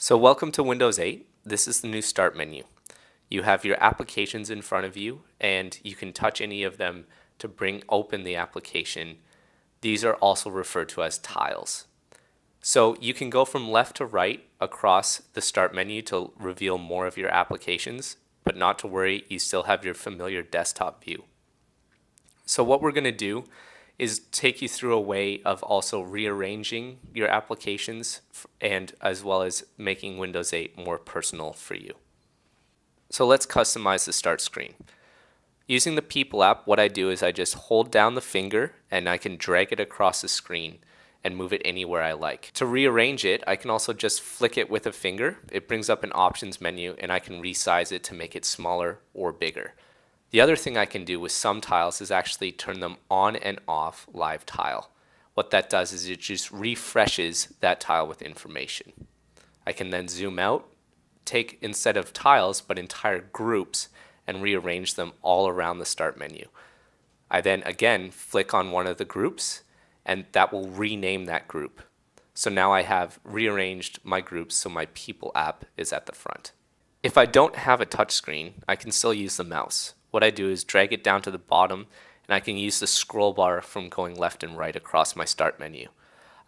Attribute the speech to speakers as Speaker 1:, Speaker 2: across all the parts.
Speaker 1: So welcome to Windows 8. This is the new Start menu. You have your applications in front of you, and you can touch any of them to bring open the application. These are also referred to as tiles. So you can go from left to right across the Start menu to reveal more of your applications, but not to worry, you still have your familiar desktop view. So what we're going to do is take you through a way of also rearranging your applications and as well as making Windows 8 more personal for you. So let's customize the start screen. Using the People app, what I do is I just hold down the finger and I can drag it across the screen and move it anywhere I like. To rearrange it, I can also just flick it with a finger. It brings up an options menu and I can resize it to make it smaller or bigger. The other thing I can do with some tiles is actually turn them on and off live tile. What that does is it just refreshes that tile with information. I can then zoom out, take instead of tiles but entire groups and rearrange them all around the start menu. I then again flick on one of the groups and that will rename that group. So now I have rearranged my groups so my People app is at the front. If I don't have a touch screen, I can still use the mouse. What I do is drag it down to the bottom and I can use the scroll bar from going left and right across my start menu.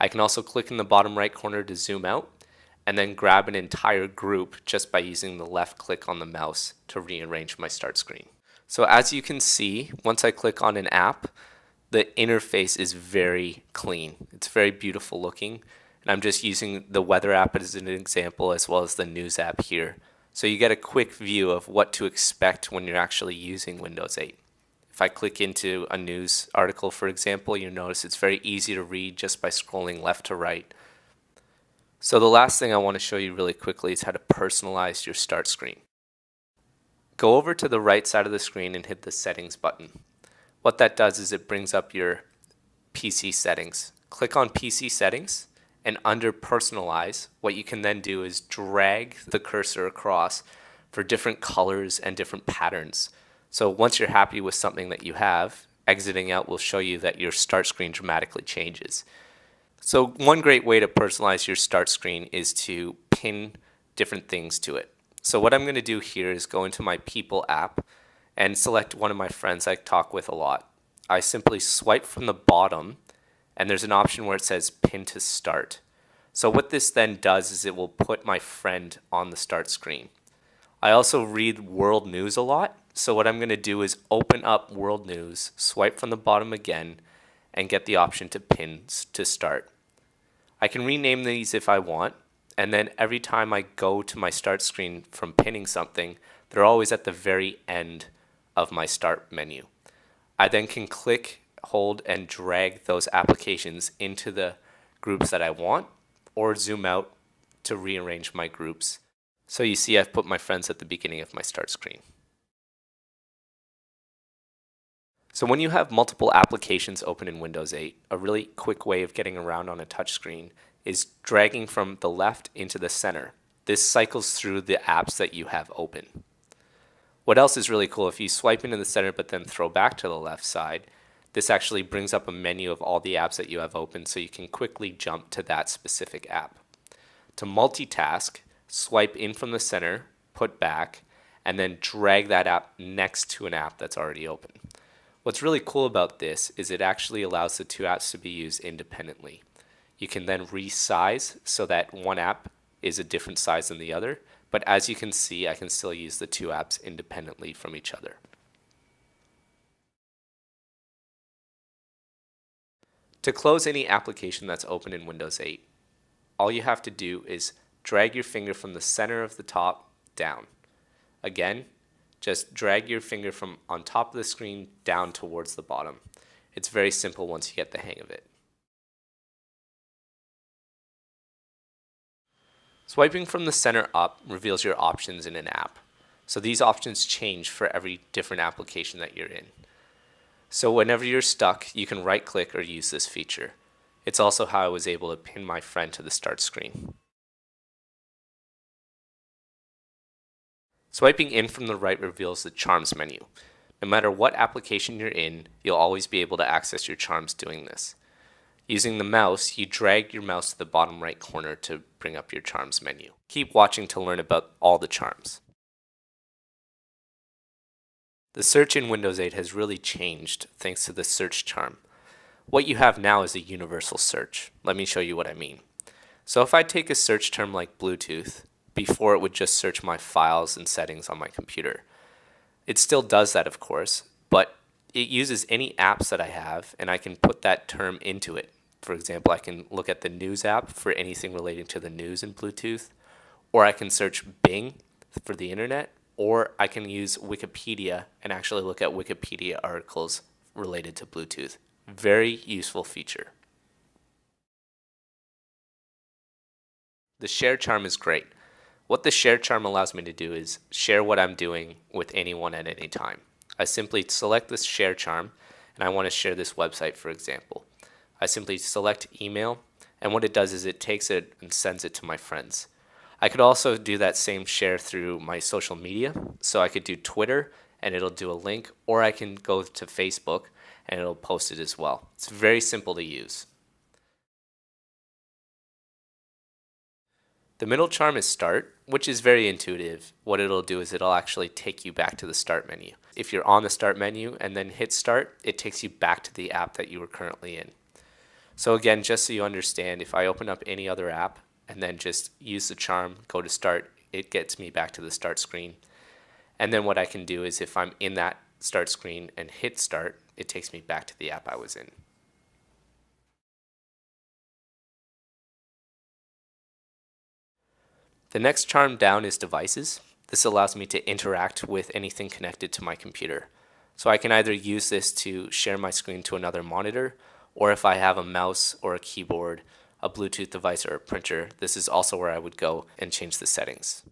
Speaker 1: I can also click in the bottom right corner to zoom out and then grab an entire group just by using the left click on the mouse to rearrange my start screen. So as you can see, once I click on an app, the interface is very clean. It's very beautiful looking, and I'm just using the weather app as an example as well as the news app here. So you get a quick view of what to expect when you're actually using Windows 8. If I click into a news article, for example, you'll notice it's very easy to read just by scrolling left to right. So the last thing I want to show you really quickly is how to personalize your start screen. Go over to the right side of the screen and hit the settings button. What that does is it brings up your PC settings. Click on PC settings. And under personalize, what you can then do is drag the cursor across for different colors and different patterns. So once you're happy with something that you have, exiting out will show you that your start screen dramatically changes. So one great way to personalize your start screen is to pin different things to it. So what I'm going to do here is go into my People app and select one of my friends I talk with a lot. I simply swipe from the bottom and there's an option where it says pin to start. So what this then does is it will put my friend on the start screen. I also read world news a lot, so what I'm going to do is open up world news, swipe from the bottom again, and get the option to pin to start. I can rename these if I want, and then every time I go to my start screen from pinning something, they're always at the very end of my start menu. I then can click, hold, and drag those applications into the groups that I want, or zoom out to rearrange my groups. So you see I've put my friends at the beginning of my start screen. So when you have multiple applications open in Windows 8, a really quick way of getting around on a touch screen is dragging from the left into the center. This cycles through the apps that you have open. What else is really cool, if you swipe into the center but then throw back to the left side, this actually brings up a menu of all the apps that you have open so you can quickly jump to that specific app. To multitask, swipe in from the center, put back, and then drag that app next to an app that's already open. What's really cool about this is it actually allows the two apps to be used independently. You can then resize so that one app is a different size than the other, but as you can see, I can still use the two apps independently from each other. To close any application that's open in Windows 8, all you have to do is drag your finger from the center of the top down. Again, just drag your finger from on top of the screen down towards the bottom. It's very simple once you get the hang of it. Swiping from the center up reveals your options in an app. So these options change for every different application that you're in. So whenever you're stuck, you can right click or use this feature. It's also how I was able to pin my friend to the start screen. Swiping in from the right reveals the Charms menu. No matter what application you're in, you'll always be able to access your charms doing this. Using the mouse, you drag your mouse to the bottom right corner to bring up your charms menu. Keep watching to learn about all the charms. The search in Windows 8 has really changed thanks to the search charm. What you have now is a universal search. Let me show you what I mean. So if I take a search term like Bluetooth, before it would just search my files and settings on my computer. It still does that, of course, but it uses any apps that I have, and I can put that term into it. For example, I can look at the news app for anything relating to the news in Bluetooth, or I can search Bing for the internet, or I can use Wikipedia and actually look at Wikipedia articles related to Bluetooth. Very useful feature. The share charm is great. What the share charm allows me to do is share what I'm doing with anyone at any time. I simply select this share charm, and I want to share this website, for example. I simply select email, and what it does is it takes it and sends it to my friends. I could also do that same share through my social media. So I could do Twitter, and it'll do a link, or I can go to Facebook, and it'll post it as well. It's very simple to use. The middle charm is Start, which is very intuitive. What it'll do is it'll actually take you back to the Start menu. If you're on the Start menu and then hit Start, it takes you back to the app that you were currently in. So again, just so you understand, if I open up any other app and then just use the charm, go to Start, it gets me back to the Start screen. And then what I can do is if I'm in that Start screen and hit Start, it takes me back to the app I was in. The next charm down is Devices. This allows me to interact with anything connected to my computer. So I can either use this to share my screen to another monitor, or if I have a mouse or a keyboard, a Bluetooth device or a printer, this is also where I would go and change the settings.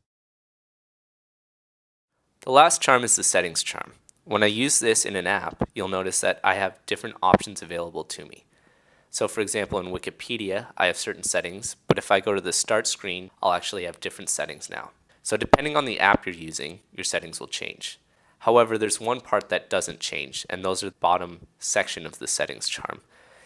Speaker 1: The last charm is the Settings charm. When I use this in an app, you'll notice that I have different options available to me. So for example, in Wikipedia, I have certain settings, but if I go to the Start screen, I'll actually have different settings now. So depending on the app you're using, your settings will change. However, there's one part that doesn't change, and those are the bottom section of the Settings charm.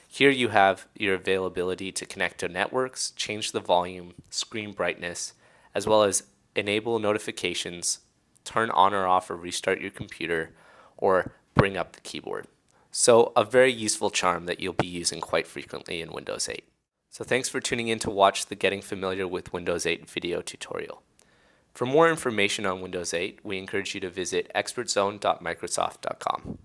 Speaker 1: Here you have your availability to connect to networks, change the volume, screen brightness, as well as enable notifications, turn on or off or restart your computer, or bring up the keyboard. So a very useful charm that you'll be using quite frequently in Windows 8. So thanks for tuning in to watch the Getting Familiar with Windows 8 video tutorial. For more information on Windows 8, we encourage you to visit expertzone.microsoft.com.